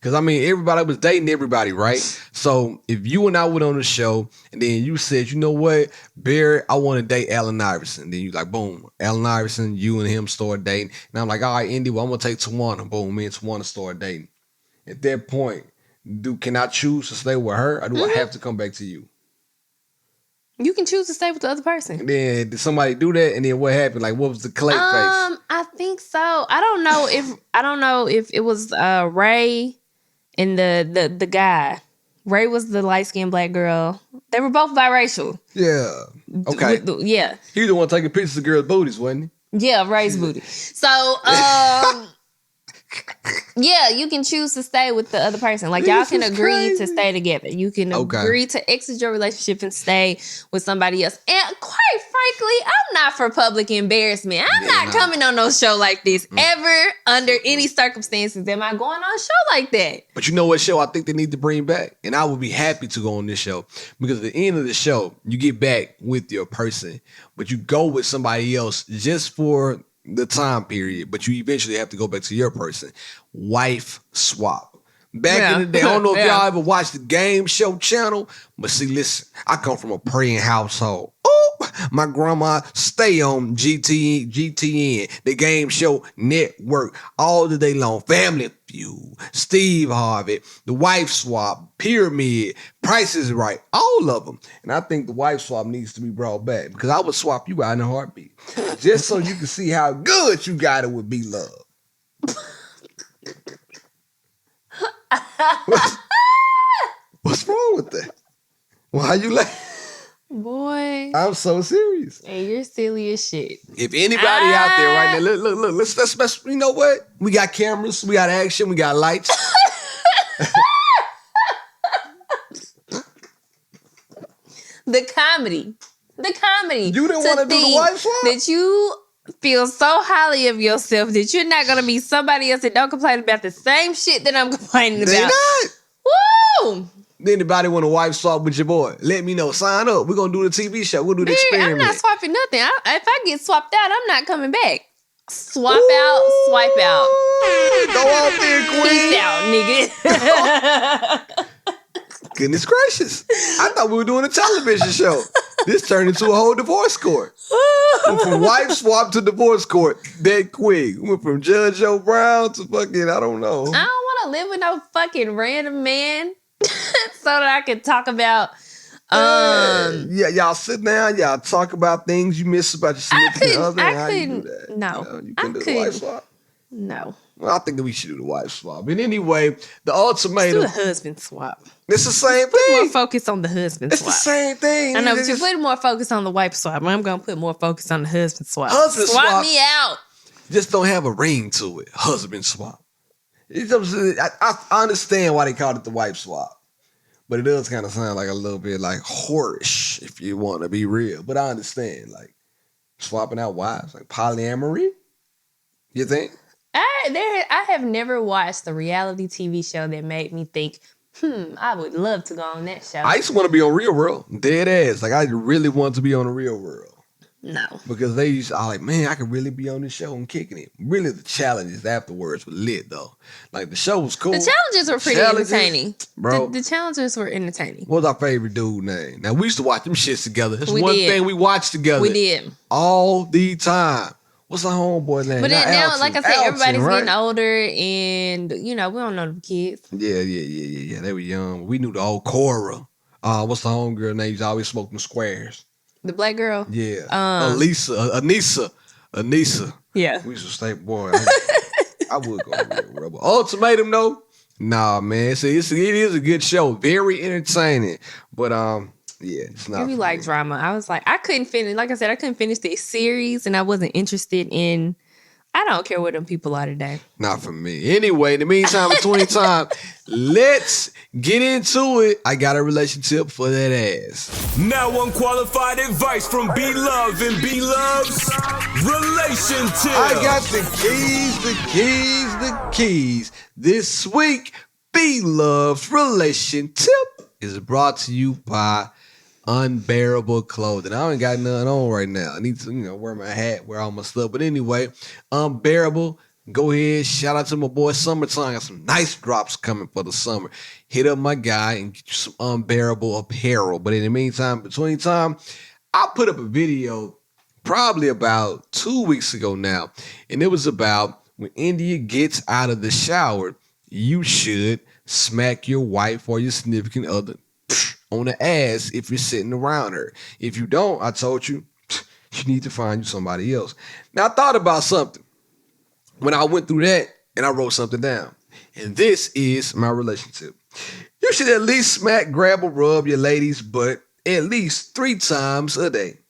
Because, I mean, everybody was dating everybody, right? So if you and I went on the show and then you said, you know what, Barry, I want to date Allen Iverson. Then you like, boom, Allen Iverson, you and him start dating. And I'm like, all right, Indy, well, I'm going to take Tawana. Boom, me and Tawana start dating. At that point, can I choose to stay with her or do I have to come back to you? You can choose to stay with the other person. And then did somebody do that? And then what happened? Like, what was the clay face? I think so. I don't know if it was Ray and the guy. Ray was the light-skinned black girl. They were both biracial. Yeah. Okay. Yeah. He was the one taking pictures of girls' booties, wasn't he? Yeah, Ray's booty. So, yeah, you can choose to stay with the other person. Like, y'all can agree to stay together. You can agree to exit your relationship and stay with somebody else. And quite frankly, I'm not for public embarrassment. I'm not coming on no show like this ever under any circumstances. Am I going on a show like that? But you know what show I think they need to bring back? And I would be happy to go on this show. Because at the end of the show, you get back with your person. But you go with somebody else just for the time period, but you eventually have to go back to your person. Wife swap. Back in the day, I don't know if y'all ever watched the Game Show channel, but see, listen, I come from a praying household. Oh, my grandma stay on GTN, the Game Show Network, all the day long. Family Feud, Steve Harvey, the Wife Swap, Pyramid, Price is Right, all of them. And I think the wife swap needs to be brought back because I would swap you out in a heartbeat just so you can see how good you got it with Be Love. What's wrong with that? Why you laughing? Boy, I'm so serious. Hey, you're silly as shit. If anybody out there right now, look, let's, you know what? We got cameras, we got action, we got lights. The comedy. You didn't want to do the wife swap? That you feel so highly of yourself that you're not going to be somebody else that don't complain about the same shit that I'm complaining about. They not. Woo! Anybody want a wife swap with your boy? Let me know. Sign up. We're going to do the TV show. We'll do the experiment. I'm not swapping nothing. If I get swapped out, I'm not coming back. Swap out, swipe out. Go out there, queen. Peace out, nigga. Goodness gracious. I thought we were doing a television show. This turned into a whole divorce court. Went from wife swap to divorce court that quick. Went from Judge Joe Brown to fucking, I don't know. I don't want to live with no fucking random man so that I can talk about... yeah, y'all sit down, y'all talk about things you miss about your significant other. How you do that? No. You couldn't do the wife swap? No. Well, I think that we should do the wife swap. But anyway, the ultimatum. Let's do the husband swap. It's the same Put thing. more focus on the husband swap. It's the same thing. I know, but you put more focus on the wife swap. I'm going to put more focus on the husband swap. Husband swap me out. Just don't have a ring to it. Husband swap. I understand why they called it the wife swap. But it does kind of sound like a little bit like whorish, if you want to be real. But I understand, like, Swapping out wives, like polyamory. You think? I have never watched a reality TV show that made me think, I would love to go on that show. I used to want to be on Real World, dead ass. Like I really want to be on the Real World. No. Because I like, man, I could really be on this show and kicking it. Really, the challenges afterwards were lit, though. Like, the show was cool. The challenges were pretty entertaining. Bro. The challenges were entertaining. What was our favorite dude name? Now, we used to watch them shits together. That's one did. thing we watched together. We did. All the time. What's our homeboy name? But then now, like I said, everybody's right? getting older and, we don't know the kids. Yeah. They were young. We knew the old Cora. What's the homegirl name? He's always smoking squares. The black girl? Yeah. Anissa. Yeah. We used to stay, boy. I would go to Real World. Ultimatum, though? Nah, man. See, it is a good show. Very entertaining. But, yeah, it's not. If you like drama, I was like, I couldn't finish. Like I said, I couldn't finish the series, and I wasn't interested in. I don't care what them people are today. Not for me. Anyway, in the meantime, between time, let's get into it. I got a relationship for that ass. Now unqualified advice from B-Love and B-Love's relationship. I got the keys. This week, B-Love's relationship is brought to you by Unbearable Clothing. I ain't got nothing on right now. I need to, wear my hat, wear all my stuff. But anyway, Unbearable, go ahead. Shout out to my boy Summertime. Got some nice drops coming for the summer. Hit up my guy and get you some Unbearable apparel. But in the meantime, between time, I put up a video probably about 2 weeks ago now. And it was about when India gets out of the shower, you should smack your wife or your significant other on the ass if you're sitting around her. If you don't, I told you, you need to find you somebody else. Now, I thought about something when I went through that and I wrote something down. And this is my relationship. You should at least smack, grab, or rub your lady's butt at least 3 times a day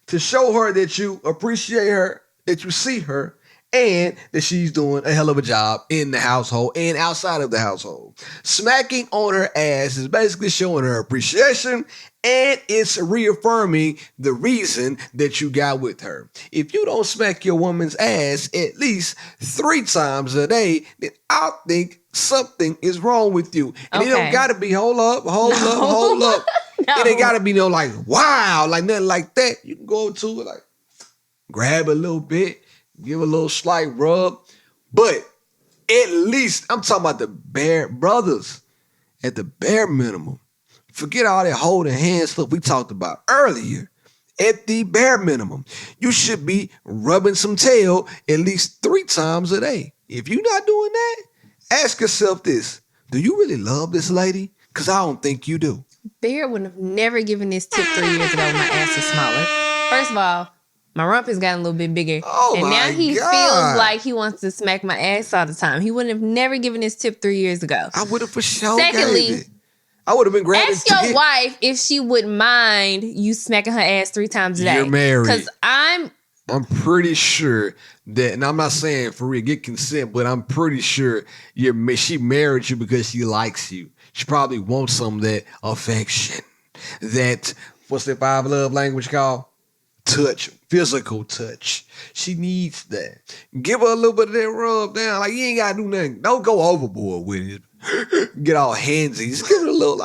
to show her that you appreciate her, that you see her, and that she's doing a hell of a job in the household and outside of the household. Smacking on her ass is basically showing her appreciation, and it's reaffirming the reason that you got with her. If you don't smack your woman's ass at least 3 times a day, then I think something is wrong with you. And It don't gotta be hold up. No. It ain't gotta be like, wow, like nothing like that. You can go to it, like grab a little bit, give a little slight rub, but at least, I'm talking about the bare brothers, at the bare minimum. Forget all that holding hands stuff we talked about earlier. At the bare minimum, you should be rubbing some tail at least 3 times a day. If you're not doing that, ask yourself this. Do you really love this lady? Because I don't think you do. Bear would have never given this tip 3 years ago when my ass was smaller. First of all, my rump has gotten a little bit bigger. Oh, and now he God. feels like he wants to smack my ass all the time. He wouldn't have never given this tip 3 years ago. I would have for sure Secondly, gave it. I would have been grabbing. Ask your wife if she would mind you smacking her ass 3 times a day. You're married. Because I'm pretty sure that, and I'm not saying for real, get consent, but I'm pretty sure she married you because she likes you. She probably wants some of that affection. That, what's the 5 love language called? Touch, physical touch. She needs that. Give her a little bit of that rub down. Like, you ain't got to do nothing. Don't go overboard with it. Get all handsy. Just give it a little,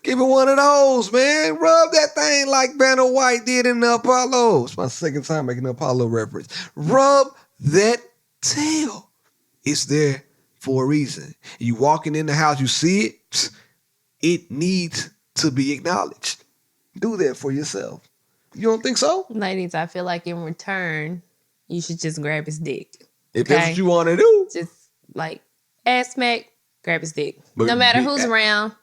give it one of those, man. Rub that thing like Vanna White did in the Apollo. It's my second time making an Apollo reference. Rub that tail. It's there for a reason. You walking in the house, you see it. It needs to be acknowledged. Do that for yourself. You don't think so? ladies, I feel like in return, you should just grab his dick. If that's what you want to do. Just ass smack, grab his dick. But no matter who's around,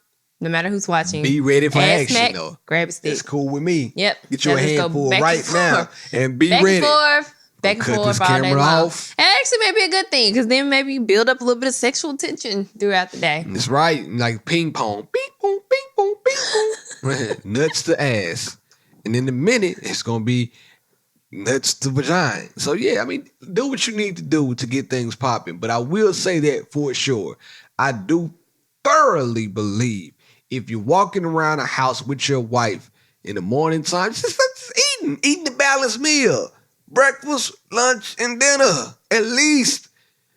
no matter who's watching. Be ready for ass action, smack, though. Grab his dick. That's cool with me. Yep. Get you a handful right now and be back ready. Back and Cut forth this all day camera long. off. And actually may be a good thing because then maybe you build up a little bit of sexual tension throughout the day. That's right. Like ping pong. Ping pong, ping pong, ping pong. Nuts to ass. And in a minute, it's going to be nuts to vagina. So, yeah, I mean, do what you need to do to get things popping. But I will say that for sure. I do thoroughly believe if you're walking around a house with your wife In the morning time, just eating the balanced meal. Breakfast, lunch, and dinner, at least.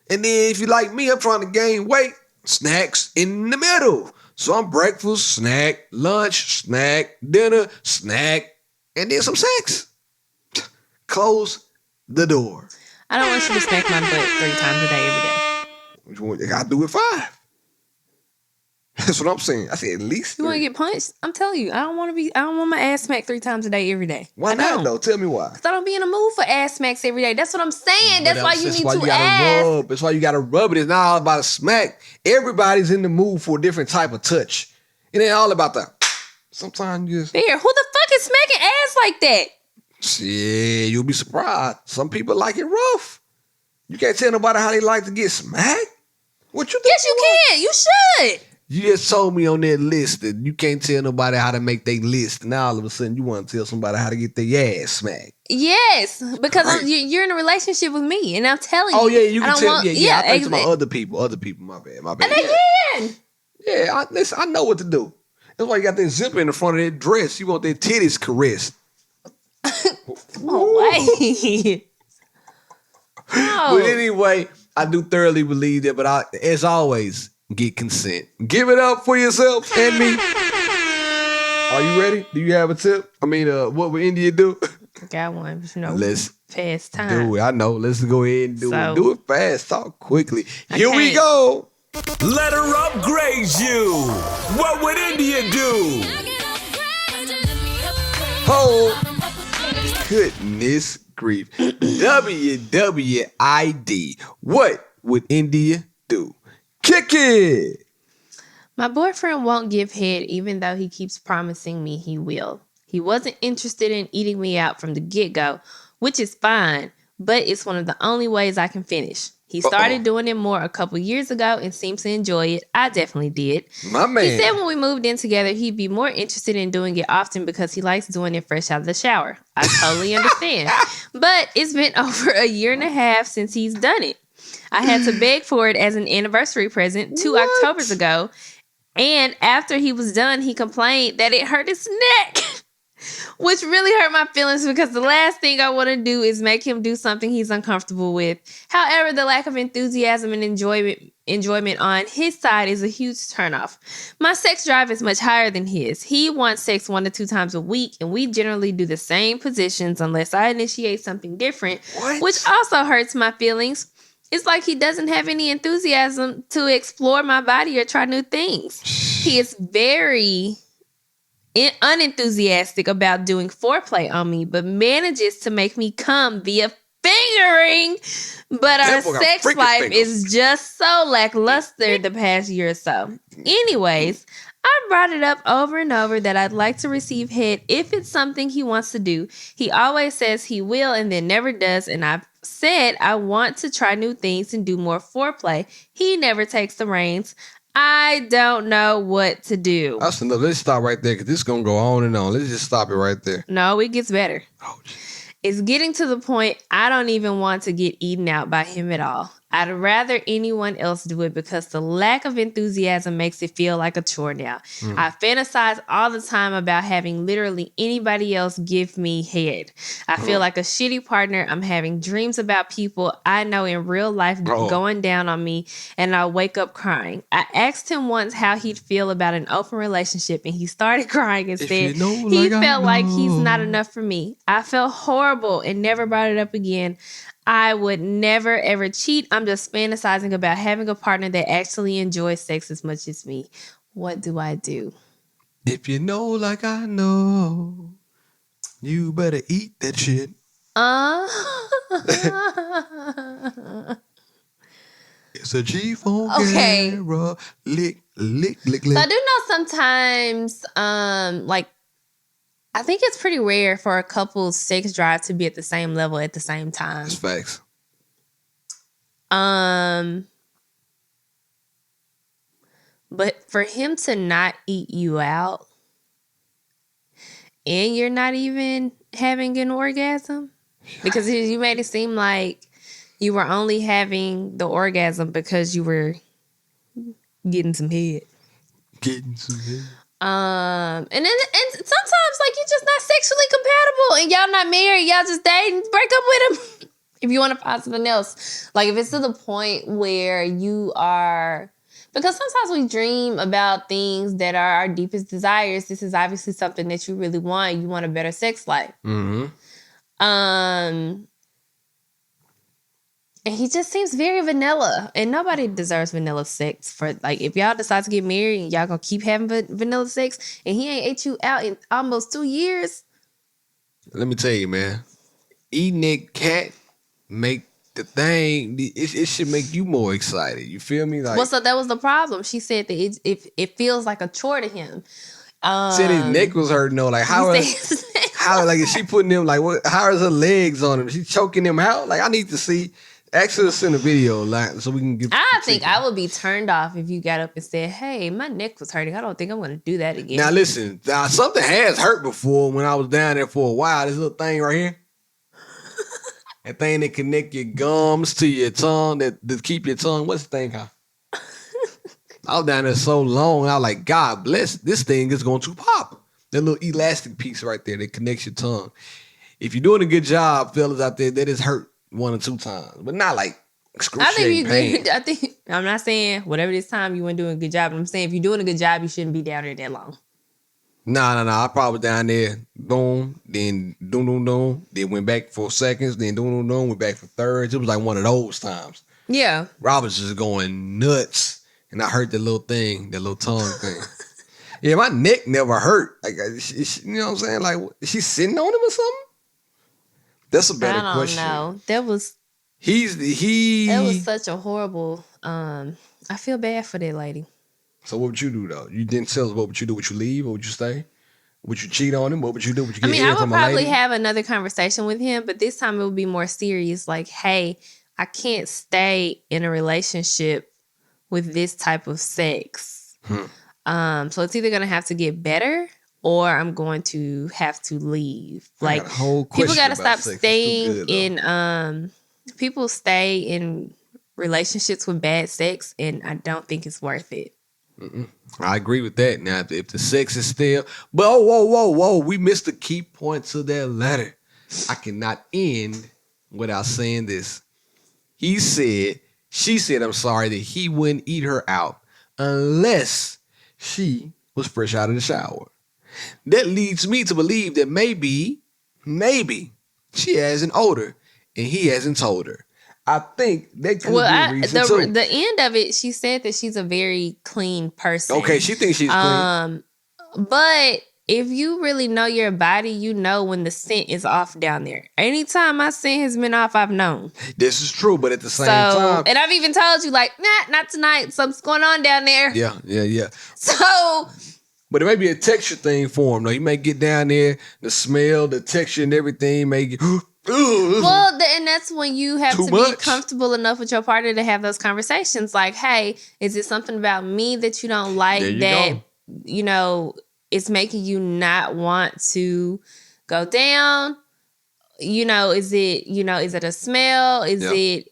And then if you like me, I'm trying to gain weight, snacks in the middle. So I'm breakfast, snack, lunch, snack, dinner, snack, and then some sex. Close the door. I don't want you to smack my butt 3 times a day every day. Which one? I gotta do it 5. That's what I'm saying. I said at least 3. You want to get punched? I'm telling you, I don't want my ass smacked 3 times a day every day. Why not though? Tell me why. Because I don't be in the mood for ass smacks every day. That's what I'm saying. That's why you need to ask. Rub. That's why you gotta rub it. It's not all about a smack. Everybody's in the mood for a different type of touch. It ain't all about that. Sometimes you just... Who the fuck is smacking ass like that? Shit, you'll be surprised. Some people like it rough. You can't tell nobody how they like to get smacked. What you think? Yes, you can. You should. You just told me on that list that you can't tell nobody how to make their list. Now all of a sudden you want to tell somebody how to get their ass smacked. Yes, because you're in a relationship with me, and I'm telling you. Oh yeah, you can tell. I think exactly. about other people. Other people. My bad. And they can. Yeah, I know what to do. That's why you got that zipper in the front of that dress. You want that titties caressed. Wait. No. But anyway, I do thoroughly believe that. But as always, get consent. Give it up for yourself and me. Are you ready? Do you have a tip? I mean, what would India do? Got one. Let's fast time. do it. I know. Let's go ahead and do it. Do it fast. Talk quickly. Here we go. Let her upgrade you. What would India do? Oh, goodness grief. WWID. What would India do? Kick it. My boyfriend won't give head even though he keeps promising me he will. He wasn't interested in eating me out from the get-go, which is fine, but it's one of the only ways I can finish. He started doing it more a couple years ago and seems to enjoy it. I definitely did. My man. He said when we moved in together, he'd be more interested in doing it often because he likes doing it fresh out of the shower. I totally understand. But it's been over 1.5 years since he's done it. I had to beg for it as an anniversary present 2 Octobers ago. And after he was done, he complained that it hurt his neck. Which really hurt my feelings because the last thing I want to do is make him do something he's uncomfortable with. However, the lack of enthusiasm and enjoyment on his side is a huge turnoff. My sex drive is much higher than his. He wants sex 1 to 2 times a week, and we generally do the same positions unless I initiate something different, which also hurts my feelings. It's like he doesn't have any enthusiasm to explore my body or try new things. He is very unenthusiastic about doing foreplay on me, but manages to make me come via fingering. But our sex life is just so lackluster the past year or so. Anyways, I brought it up over and over that I'd like to receive head if it's something he wants to do. He always says he will and then never does, and I've said I want to try new things and do more foreplay. He never takes the reins. I don't know what to do. Let's stop right there because this is going to go on and on. Let's just stop it right there. No, it gets better. Oh, It's getting to the point I don't even want to get eaten out by him at all. I'd rather anyone else do it because the lack of enthusiasm makes it feel like a chore now. I fantasize all the time about having literally anybody else give me head. I feel like a shitty partner. I'm having dreams about people I know in real life going down on me, and I wake up crying. I asked him once how he'd feel about an open relationship, and he started crying and said he felt like he's not enough for me. I felt horrible and never brought it up again. I would never, ever cheat. I'm just fantasizing about having a partner that actually enjoys sex as much as me. What do I do? If you know like I know, you better eat that shit. It's a G-Funk. Okay. Era. Lick. So I do know sometimes, I think it's pretty rare for a couple's sex drive to be at the same level at the same time. That's facts. But for him to not eat you out and you're not even having an orgasm, because you made it seem like you were only having the orgasm because you were getting some head. And sometimes like you're just not sexually compatible and y'all not married, y'all just dating, break up with him. If you want to find something else. Like if it's to the point where you are, because sometimes we dream about things that are our deepest desires. This is obviously something that you really want. You want a better sex life. Mm-hmm. And he just seems very vanilla. And nobody deserves vanilla sex. For like, if y'all decide to get married and y'all gonna keep having vanilla sex and he ain't ate you out in almost 2 years. Let me tell you, man. Eating that cat make the thing, it should make you more excited. You feel me? Like, well, so that was the problem. She said that it feels like a chore to him. Said his neck was hurting though. Like how like is she putting them like what? How is her legs on him? She choking him out? Like I need to see. Actually, send a video like so we can get. I think I would be turned off if you got up and said, "Hey, my neck was hurting. I don't think I'm going to do that again." Now listen, something has hurt before when I was down there for a while. This little thing right here, that thing that connect your gums to your tongue, that keep your tongue. What's the thing called? I was down there so long, I was like, God bless, this thing is going to pop. That little elastic piece right there that connects your tongue. If you're doing a good job, fellas out there, that is hurt 1 or 2 times, but not like excruciating pain. I think I'm not saying whatever this time you weren't doing a good job. But I'm saying if you're doing a good job, you shouldn't be down there that long. Nah. I probably down there, boom, then doom, then went back for seconds, then doom, went back for thirds. It was like one of those times. Yeah. Rob was just going nuts, and I heard that little thing, that little tongue thing. Yeah, my neck never hurt. Like, you know what I'm saying? Like, is she sitting on him or something? That's a better question. I don't know. That was such a horrible. I feel bad for that lady. So what would you do though? You didn't tell us what would you do. Would you leave or would you stay? Would you cheat on him? What would you do? Would you get I would probably have another conversation with him, but this time it would be more serious. Like, hey, I can't stay in a relationship with this type of sex. So it's either gonna have to get better or I'm going to have to leave. Like, people got to stop staying in, people stay in relationships with bad sex, and I don't think it's worth it. I agree with that. Now, if the sex is still, but whoa, we missed the key points of that letter. I cannot end without saying this. She said, I'm sorry that he wouldn't eat her out unless she was fresh out of the shower. That leads me to believe that maybe she hasn't odor and he hasn't told her. I think that could be a reason too. The end of it, she said that she's a very clean person. Okay, she thinks she's clean. But if you really know your body, you know when the scent is off down there. Anytime my scent has been off, I've known. This is true, but at the same time. And I've even told you, like, nah, not tonight. Something's going on down there. Yeah. So... But it may be a texture thing for him, though. You may get down there, the smell, the texture, and everything may get. Well, and that's when you have to be comfortable enough with your partner to have those conversations. Like, hey, is it something about me that you don't like you know, it's making you not want to go down? You know, is it a smell? Do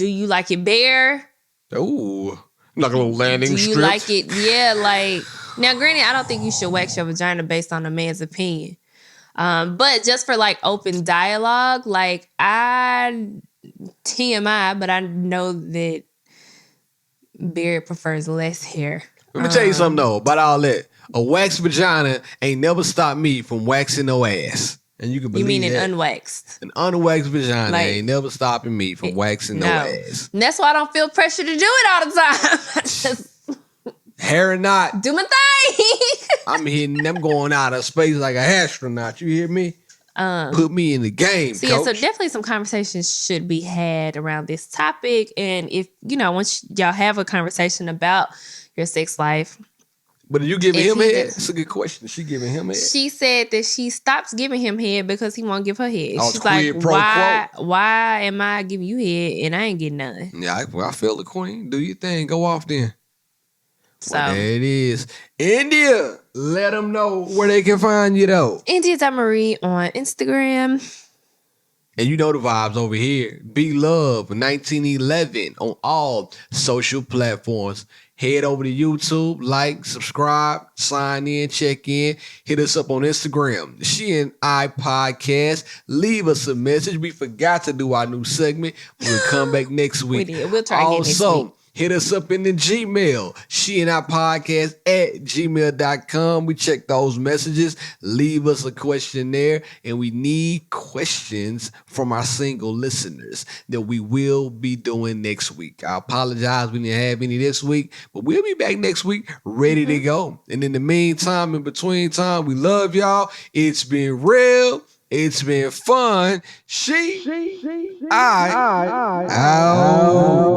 you like it bare? Ooh. Like a little landing strip. Do you like it? Yeah, like... Now, granted, I don't think you should wax your vagina based on a man's opinion. But just for, like, open dialogue, like, TMI, but I know that Barrett prefers less hair. Let me tell you something, though, about all that. A waxed vagina ain't never stopped me from waxing no ass. And you can believe You mean an unwaxed? An unwaxed vagina ain't never stopping me from waxing no ass. And that's why I don't feel pressure to do it all the time. I just hair or not, do my thing. I'm going out of space like an astronaut. You hear me? Put me in the game, coach. Yeah, so definitely some conversations should be had around this topic. And if, once y'all have a conversation about your sex life. But are you giving him head? That's a good question. Is she giving him head? She said that she stops giving him head because he won't give her head. Oh, she's like, why am I giving you head and I ain't getting none? Yeah, I feel the queen. Do your thing. Go off then. So there it is. India, let them know where they can find you though. India.Marie on Instagram. And you know the vibes over here. Be Love 1911 on all social platforms. Head over to YouTube, like, subscribe, sign in, check in. Hit us up on Instagram, She and I Podcast. Leave us a message. We forgot to do our new segment. We'll come back next week. We did. We'll try again next week. Hit us up in the Gmail, She and I Podcast at gmail.com. We check those messages. Leave us a question there. And we need questions from our single listeners that we will be doing next week. I apologize we didn't have any this week, but we'll be back next week ready to go. And in the meantime, in between time, we love y'all. It's been real. It's been fun. I out.